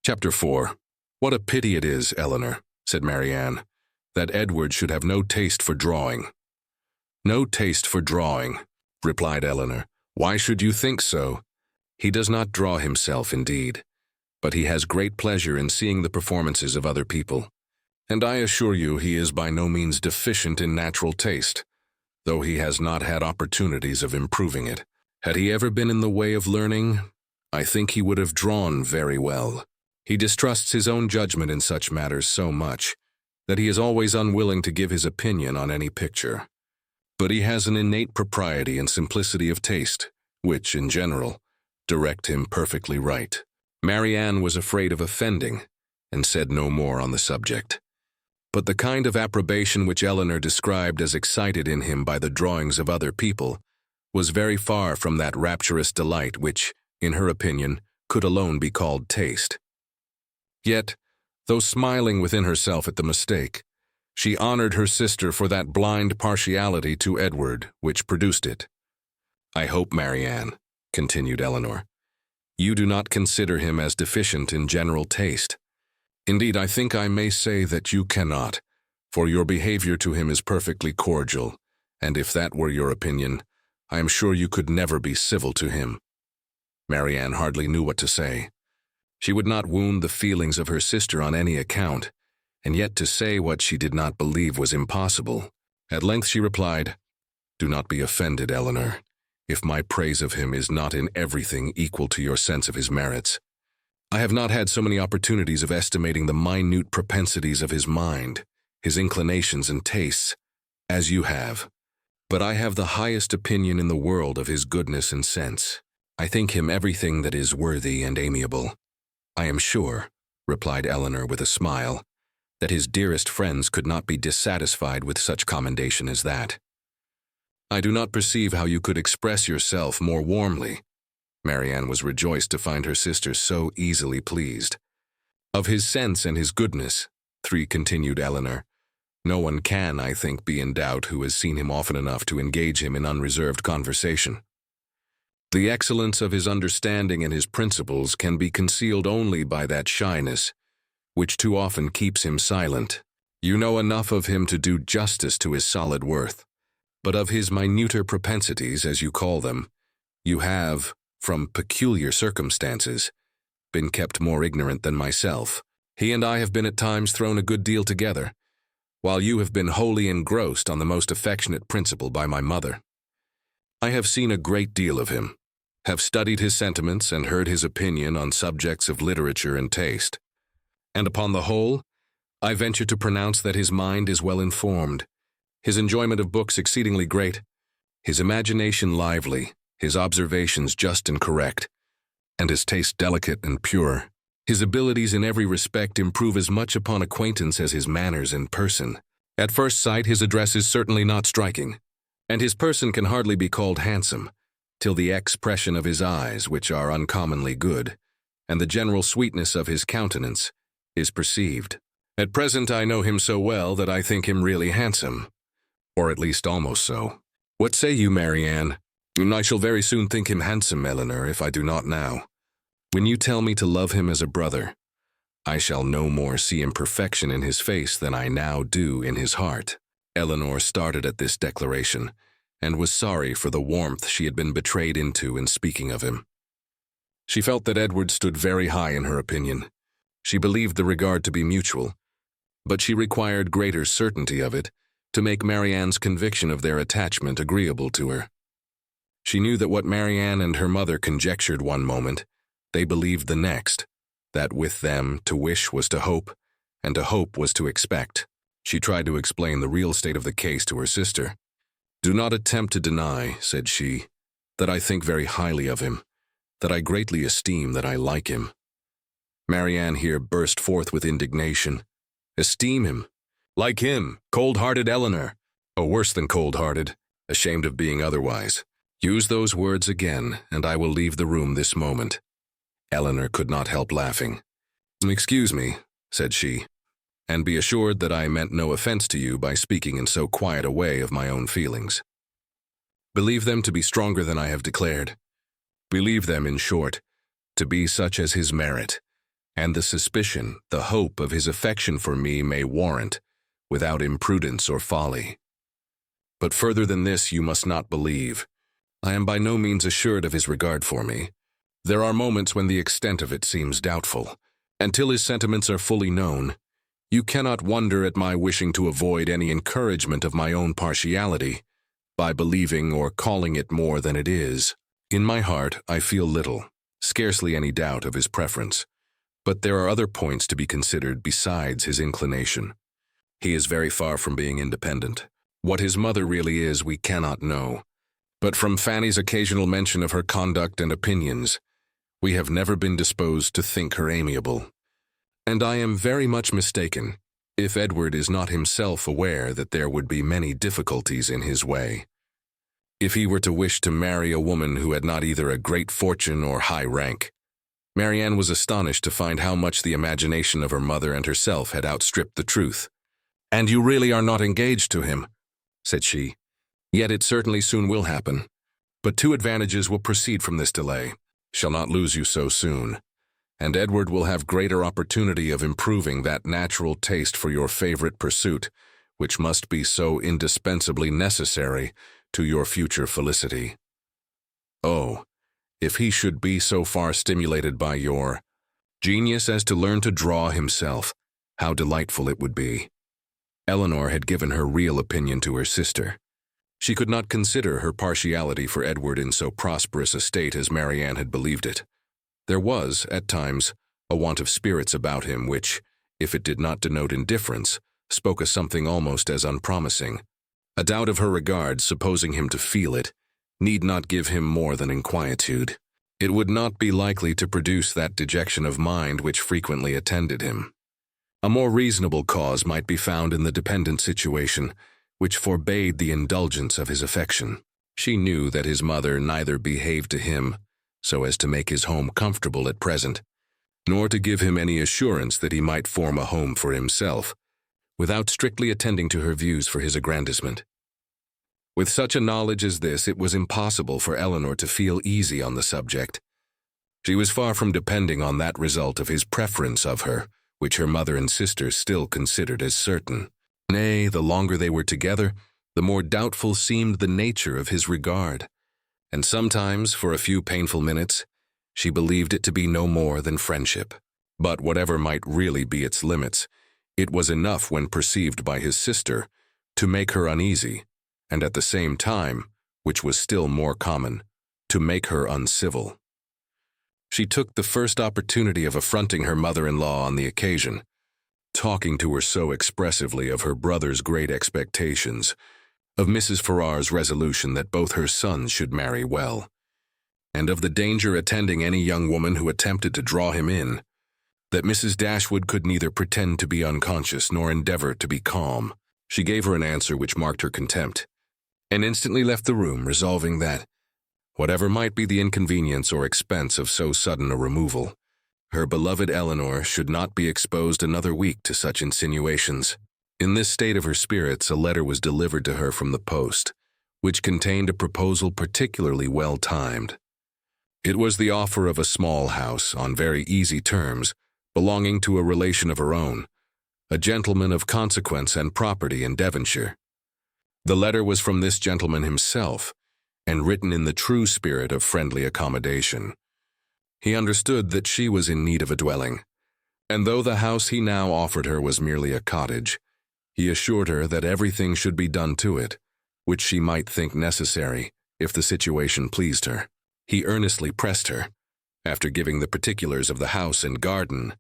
Chapter 4. What a pity it is, Eleanor, said Marianne, that Edward should have no taste for drawing. No taste for drawing, replied Eleanor. Why should you think so? He does not draw himself, indeed, but he has great pleasure in seeing the performances of other people. And I assure you he is by no means deficient in natural taste, though he has not had opportunities of improving it. Had he ever been in the way of learning, I think he would have drawn very well. He distrusts his own judgment in such matters so much that he is always unwilling to give his opinion on any picture. But he has an innate propriety and simplicity of taste, which, in general, direct him perfectly right. Marianne was afraid of offending, and said no more on the subject. But the kind of approbation which Eleanor described as excited in him by the drawings of other people was very far from that rapturous delight which, in her opinion, could alone be called taste. Yet, though smiling within herself at the mistake, she honored her sister for that blind partiality to Edward which produced it. I hope, Marianne, continued Eleanor, you do not consider him as deficient in general taste. Indeed, I think I may say that you cannot, for your behavior to him is perfectly cordial, and if that were your opinion, I am sure you could never be civil to him. Marianne hardly knew what to say. She would not wound the feelings of her sister on any account, and yet to say what she did not believe was impossible. At length she replied, Do not be offended, Eleanor, if my praise of him is not in everything equal to your sense of his merits. I have not had so many opportunities of estimating the minute propensities of his mind, his inclinations and tastes, as you have. But I have the highest opinion in the world of his goodness and sense. I think him everything that is worthy and amiable. I am sure, replied Eleanor with a smile, that his dearest friends could not be dissatisfied with such commendation as that. I do not perceive how you could express yourself more warmly. Marianne was rejoiced to find her sister so easily pleased. Of his sense and his goodness, continued Eleanor, no one can, I think, be in doubt who has seen him often enough to engage him in unreserved conversation. The excellence of his understanding and his principles can be concealed only by that shyness, which too often keeps him silent. You know enough of him to do justice to his solid worth, but of his minuter propensities, as you call them, you have, from peculiar circumstances, been kept more ignorant than myself. He and I have been at times thrown a good deal together, while you have been wholly engrossed on the most affectionate principle by my mother. I have seen a great deal of him, have studied his sentiments and heard his opinion on subjects of literature and taste. And upon the whole, I venture to pronounce that his mind is well informed, his enjoyment of books exceedingly great, his imagination lively, his observations just and correct, and his taste delicate and pure. His abilities in every respect improve as much upon acquaintance as his manners in person. At first sight, his address is certainly not striking, and his person can hardly be called handsome, till the expression of his eyes, which are uncommonly good, and the general sweetness of his countenance, is perceived. At present I know him so well that I think him really handsome, or at least almost so. What say you, Marianne? I shall very soon think him handsome, Eleanor, if I do not now. When you tell me to love him as a brother, I shall no more see imperfection in his face than I now do in his heart. Eleanor started at this declaration, and was sorry for the warmth she had been betrayed into in speaking of him. She felt that Edward stood very high in her opinion. She believed the regard to be mutual, but she required greater certainty of it to make Marianne's conviction of their attachment agreeable to her. She knew that what Marianne and her mother conjectured one moment, they believed the next, that with them to wish was to hope, and to hope was to expect. She tried to explain the real state of the case to her sister. Do not attempt to deny, said she, that I think very highly of him, that I greatly esteem, that I like him. Marianne here burst forth with indignation. Esteem him? Like him, cold-hearted Eleanor. Oh, worse than cold-hearted, ashamed of being otherwise. Use those words again, and I will leave the room this moment. Eleanor could not help laughing. Excuse me, said she, and be assured that I meant no offense to you by speaking in so quiet a way of my own feelings. Believe them to be stronger than I have declared. Believe them, in short, to be such as his merit, and the suspicion, the hope of his affection for me may warrant, without imprudence or folly. But further than this you must not believe. I am by no means assured of his regard for me. There are moments when the extent of it seems doubtful. Until his sentiments are fully known, you cannot wonder at my wishing to avoid any encouragement of my own partiality by believing or calling it more than it is. In my heart, I feel little, scarcely any doubt of his preference. But there are other points to be considered besides his inclination. He is very far from being independent. What his mother really is, we cannot know. But from Fanny's occasional mention of her conduct and opinions, we have never been disposed to think her amiable. And I am very much mistaken if Edward is not himself aware that there would be many difficulties in his way. If he were to wish to marry a woman who had not either a great fortune or high rank. Marianne was astonished to find how much the imagination of her mother and herself had outstripped the truth. "And you really are not engaged to him," said she. "Yet it certainly soon will happen. But two advantages will proceed from this delay. Shall not lose you so soon. And Edward will have greater opportunity of improving that natural taste for your favorite pursuit, which must be so indispensably necessary to your future felicity. Oh, if he should be so far stimulated by your genius as to learn to draw himself, how delightful it would be." Eleanor had given her real opinion to her sister. She could not consider her partiality for Edward in so prosperous a state as Marianne had believed it. There was, at times, a want of spirits about him which, if it did not denote indifference, spoke of something almost as unpromising. A doubt of her regard, supposing him to feel it, need not give him more than inquietude. It would not be likely to produce that dejection of mind which frequently attended him. A more reasonable cause might be found in the dependent situation, which forbade the indulgence of his affection. She knew that his mother neither behaved to him so as to make his home comfortable at present, nor to give him any assurance that he might form a home for himself, without strictly attending to her views for his aggrandizement. With such a knowledge as this, it was impossible for Eleanor to feel easy on the subject. She was far from depending on that result of his preference of her, which her mother and sisters still considered as certain. Nay, the longer they were together, the more doubtful seemed the nature of his regard, and sometimes, for a few painful minutes, she believed it to be no more than friendship. But whatever might really be its limits, it was enough when perceived by his sister to make her uneasy, and at the same time, which was still more common, to make her uncivil. She took the first opportunity of affronting her mother-in-law on the occasion, talking to her so expressively of her brother's great expectations, of Mrs. Farrar's resolution that both her sons should marry well, and of the danger attending any young woman who attempted to draw him in, that Mrs. Dashwood could neither pretend to be unconscious nor endeavor to be calm. She gave her an answer which marked her contempt, and instantly left the room, resolving that, whatever might be the inconvenience or expense of so sudden a removal, her beloved Eleanor should not be exposed another week to such insinuations. In this state of her spirits, a letter was delivered to her from the post, which contained a proposal particularly well timed. It was the offer of a small house, on very easy terms, belonging to a relation of her own, a gentleman of consequence and property in Devonshire. The letter was from this gentleman himself, and written in the true spirit of friendly accommodation. He understood that she was in need of a dwelling, and though the house he now offered her was merely a cottage, he assured her that everything should be done to it, which she might think necessary if the situation pleased her. He earnestly pressed her, after giving the particulars of the house and garden,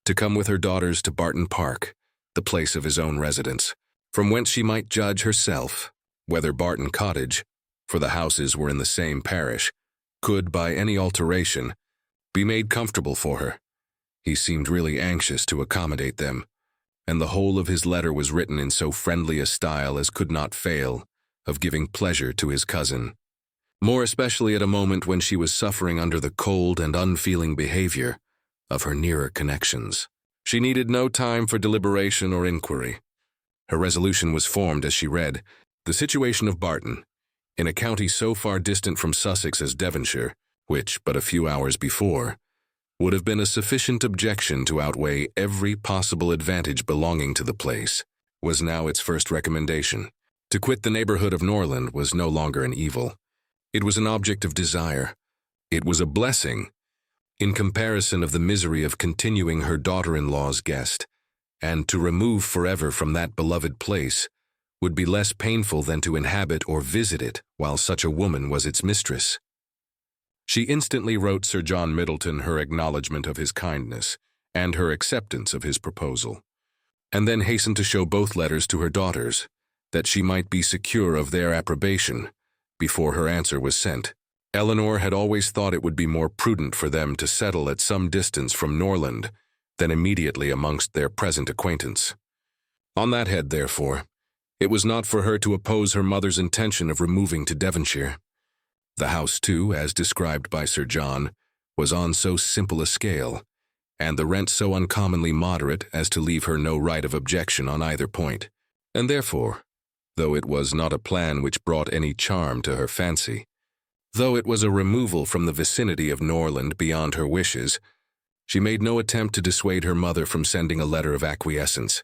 to come with her daughters to Barton Park, the place of his own residence, from whence she might judge herself whether Barton Cottage, for the houses were in the same parish, could, by any alteration, be made comfortable for her. He seemed really anxious to accommodate them, and the whole of his letter was written in so friendly a style as could not fail of giving pleasure to his cousin, more especially at a moment when she was suffering under the cold and unfeeling behavior of her nearer connections. She needed no time for deliberation or inquiry. Her resolution was formed as she read, "The situation of Barton, in a county so far distant from Sussex as Devonshire, which, but a few hours before, would have been a sufficient objection to outweigh every possible advantage belonging to the place, was now its first recommendation. To quit the neighborhood of Norland was no longer an evil. It was an object of desire. It was a blessing, in comparison of the misery of continuing her daughter-in-law's guest, and to remove forever from that beloved place would be less painful than to inhabit or visit it while such a woman was its mistress. She instantly wrote Sir John Middleton her acknowledgment of his kindness and her acceptance of his proposal, and then hastened to show both letters to her daughters, that she might be secure of their approbation before her answer was sent. Eleanor had always thought it would be more prudent for them to settle at some distance from Norland than immediately amongst their present acquaintance. On that head, therefore, it was not for her to oppose her mother's intention of removing to Devonshire. The house, too, as described by Sir John, was on so simple a scale, and the rent so uncommonly moderate as to leave her no right of objection on either point, and therefore, though it was not a plan which brought any charm to her fancy, though it was a removal from the vicinity of Norland beyond her wishes, she made no attempt to dissuade her mother from sending a letter of acquiescence.